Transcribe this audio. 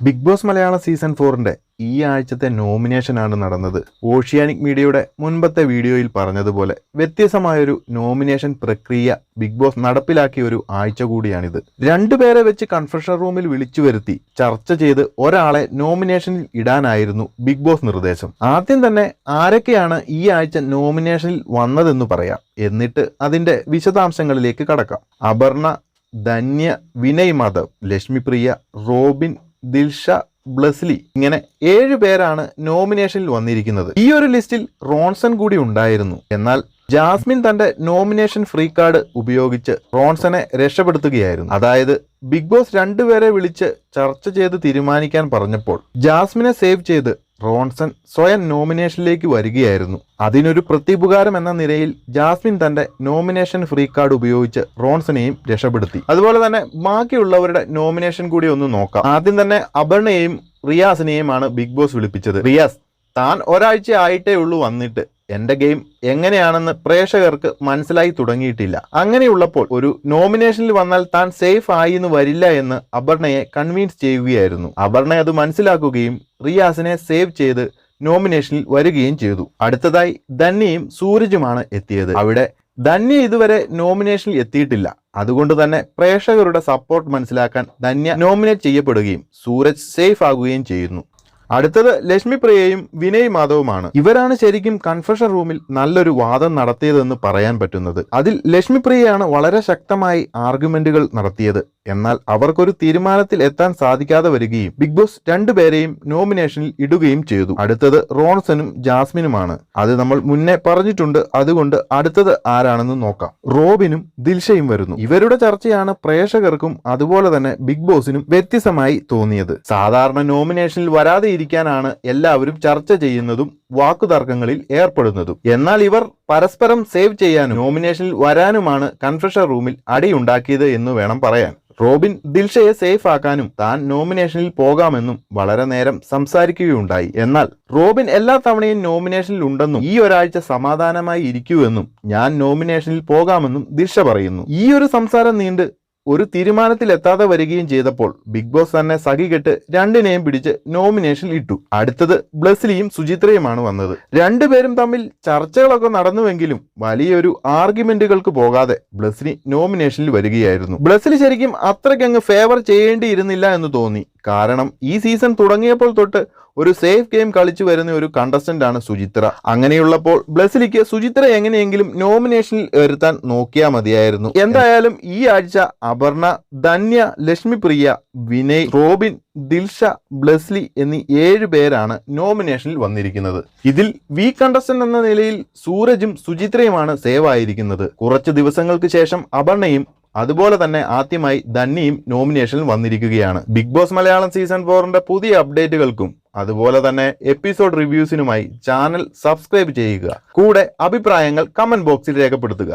Big boss Malayalam season 4ന്റെ ഈ ആഴ്ചത്തെ നോമിനേഷനാണ് നടന്നത്. ഓഷ്യാനിക് മീഡിയയുടെ മുൻപത്തെ വീഡിയോയിൽ പറഞ്ഞതുപോലെ വ്യത്യസ്തമായൊരു നോമിനേഷൻ പ്രക്രിയ ബിഗ് ബോസ് നടപ്പിലാക്കിയ ഒരു ആഴ്ച കൂടിയാണിത്. രണ്ടുപേരെ വെച്ച് കൺഫെഷൻ റൂമിൽ വിളിച്ചു വരുത്തി ചർച്ച ചെയ്ത് ഒരാളെ നോമിനേഷനിൽ ഇടാനായിരുന്നു ബിഗ് ബോസ് നിർദ്ദേശം. ആദ്യം തന്നെ ആരൊക്കെയാണ് ഈ ആഴ്ച നോമിനേഷനിൽ വന്നതെന്ന് പറയാം, എന്നിട്ട് അതിന്റെ വിശദാംശങ്ങളിലേക്ക് കടക്കാം. അപർണ, ധന്യ, വിനയ് മാധവ്, ലക്ഷ്മിപ്രിയ, റോബിൻ, ദിൽഷ, ബ്ലസ്ലി, ഇങ്ങനെ 7 പേരാണ് നോമിനേഷനിൽ വന്നിരിക്കുന്നത്. ഈ ഒരു ലിസ്റ്റിൽ റോൺസൺ കൂടി ഉണ്ടായിരുന്നു. എന്നാൽ ജാസ്മിൻ തന്റെ നോമിനേഷൻ ഫ്രീ കാർഡ് ഉപയോഗിച്ച് റോൺസനെ രക്ഷപ്പെടുത്തുകയായിരുന്നു. അതായത് ബിഗ് ബോസ് 2 പേരെ വിളിച്ച് ചർച്ച ചെയ്ത് തീരുമാനിക്കാൻ പറഞ്ഞപ്പോൾ ജാസ്മിനെ സേവ് ചെയ്ത് റോൺസൺ സ്വയം നോമിനേഷനിലേക്ക് വരികയായിരുന്നു. അതിനൊരു പ്രത്യുപകാരം എന്ന നിലയിൽ ജാസ്മിൻ തന്റെ നോമിനേഷൻ ഫ്രീ കാർഡ് ഉപയോഗിച്ച് റോൺസനെയും രക്ഷപ്പെടുത്തി. അതുപോലെ തന്നെ ബാക്കിയുള്ളവരുടെ നോമിനേഷൻ കൂടി ഒന്ന് നോക്കാം. ആദ്യം തന്നെ അപർണയെയും റിയാസിനെയുമാണ് ബിഗ് ബോസ് വിളിപ്പിച്ചത്. റിയാസ്, താൻ ഒരാഴ്ച ആയിട്ടേ ഉള്ളൂ വന്നിട്ട്, എന്റെ ഗെയിം എങ്ങനെയാണെന്ന് പ്രേക്ഷകർക്ക് മനസ്സിലായി തുടങ്ങിയിട്ടില്ല. അങ്ങനെയുള്ളപ്പോൾ ഒരു നോമിനേഷനിൽ വന്നാൽ താൻ സേഫ് ആയി എന്ന് വരില്ല എന്ന് അപർണയെ കൺവിൻസ് ചെയ്യുകയായിരുന്നു. അപർണ അത് മനസ്സിലാക്കുകയും റിയാസിനെ സേവ് ചെയ്ത് നോമിനേഷനിൽ വരികയും ചെയ്തു. അടുത്തതായി ധന്യയും സൂരജുമാണ് എത്തിയത്. അവിടെ ധന്യ ഇതുവരെ നോമിനേഷനിൽ എത്തിയിട്ടില്ല. അതുകൊണ്ട് തന്നെ പ്രേക്ഷകരുടെ സപ്പോർട്ട് മനസ്സിലാക്കാൻ ധന്യ നോമിനേറ്റ് ചെയ്യപ്പെടുകയും സൂരജ് സേഫ് ആകുകയും ചെയ്യുന്നു. അടുത്തത് ലക്ഷ്മിപ്രിയയും വിനയ് മാധവുമാണ്. ഇവരാണ് ശരിക്കും കൺഫെഷൻ റൂമിൽ നല്ലൊരു വാദം നടത്തിയതെന്ന് പറയാൻ പറ്റുന്നത്. അതിൽ ലക്ഷ്മിപ്രിയയാണ് വളരെ ശക്തമായി ആർഗ്യുമെന്റുകൾ നടത്തിയത്. എന്നാൽ അവർക്കൊരു തീരുമാനത്തിൽ എത്താൻ സാധിക്കാതെ വരികയും ബിഗ് ബോസ് 2 പേരെയും നോമിനേഷനിൽ ഇടുകയും ചെയ്തു. അടുത്തത് റോൺസനും ജാസ്മിനുമാണ്. അത് നമ്മൾ മുന്നേ പറഞ്ഞിട്ടുണ്ട്. അതുകൊണ്ട് അടുത്തത് ആരാണെന്ന് നോക്കാം. റോബിനും ദിൽഷയും വരുന്നു. ഇവരുടെ ചർച്ചയാണ് പ്രേക്ഷകർക്കും അതുപോലെ തന്നെ ബിഗ് ബോസിനും വ്യത്യസ്തമായി തോന്നിയത്. സാധാരണ നോമിനേഷനിൽ വരാതെ ഇരിക്കാനാണ് എല്ലാവരും ചർച്ച ചെയ്യുന്നതും വാക്കുതർക്കങ്ങളിൽ ഏർപ്പെടുന്നതും. എന്നാൽ ഇവർ പരസ്പരം സേവ് ചെയ്യാനും നോമിനേഷനിൽ വരാനുമാണ് കൺഫെഷൻ റൂമിൽ അടിയുണ്ടാക്കിയത് എന്ന് വേണം പറയാൻ. റോബിൻ ദിൽഷയെ സേഫ് ആക്കാനും താൻ നോമിനേഷനിൽ പോകാമെന്നും വളരെ നേരം സംസാരിക്കുകയുണ്ടായി. എന്നാൽ റോബിൻ എല്ലാ തവണയും നോമിനേഷനിൽ ഉണ്ടെന്നും ഈ ഒരാഴ്ച സമാധാനമായി ഇരിക്കുമെന്നും ഞാൻ നോമിനേഷനിൽ പോകാമെന്നും ദിൽഷ പറയുന്നു. ഈ ഒരു സംസാരം നീണ്ട് ഒരു തീരുമാനത്തിൽ എത്താതെ വരികയും ചെയ്തപ്പോൾ ബിഗ് ബോസ് തന്നെ സഖികെട്ട് 2നെയും പിടിച്ച് നോമിനേഷനിൽ ഇട്ടു. അടുത്തത് ബ്ലസ്ലിയും സുചിത്രയുമാണ് വന്നത്. 2 പേരും തമ്മിൽ ചർച്ചകളൊക്കെ നടന്നുവെങ്കിലും വലിയൊരു ആർഗ്യുമെന്റുകൾക്ക് പോകാതെ ബ്ലസ്ലി നോമിനേഷനിൽ വരികയായിരുന്നു. ബ്ലസ്ലി ശരിക്കും അത്രയ്ക്കങ്ങ് ഫേവർ ചെയ്യേണ്ടിയിരുന്നില്ല എന്ന് തോന്നി. കാരണം ഈ സീസൺ തുടങ്ങിയപ്പോൾ തൊട്ട് ഒരു സേഫ് ഗെയിം കളിച്ചു വരുന്ന ഒരു കണ്ടസ്റ്റന്റ് ആണ് സുചിത്ര. അങ്ങനെയുള്ളപ്പോൾ ബ്ലസ്ലിക്ക് സുചിത്ര എങ്ങനെയെങ്കിലും നോമിനേഷനിൽ വരുത്താൻ നോക്കിയാൽ മതിയായിരുന്നു. എന്തായാലും ഈ ആഴ്ച അപർണ, ധന്യ, ലക്ഷ്മിപ്രിയ, വിനയ്, റോബിൻ, ദിൽഷ, ബ്ലസ്ലി എന്നീ 7 പേരാണ് നോമിനേഷനിൽ വന്നിരിക്കുന്നത്. ഇതിൽ വീക്ക് കണ്ടസ്റ്റന്റ് എന്ന നിലയിൽ സൂരജും സുചിത്രയുമാണ് സേവ് ആയിരിക്കുന്നത്. കുറച്ച് ദിവസങ്ങൾക്ക് ശേഷം അപർണയും അതുപോലെ തന്നെ ആദ്യമായി ധന്യയും നോമിനേഷനിൽ വന്നിരിക്കുകയാണ്. ബിഗ് ബോസ് മലയാളം സീസൺ 4ന്റെ പുതിയ അപ്ഡേറ്റുകൾക്കും അതുപോലെ തന്നെ എപ്പിസോഡ് റിവ്യൂസിനുമായി ചാനൽ സബ്സ്ക്രൈബ് ചെയ്യുക. കൂടെ അഭിപ്രായങ്ങൾ കമന്റ് ബോക്സിൽ രേഖപ്പെടുത്തുക.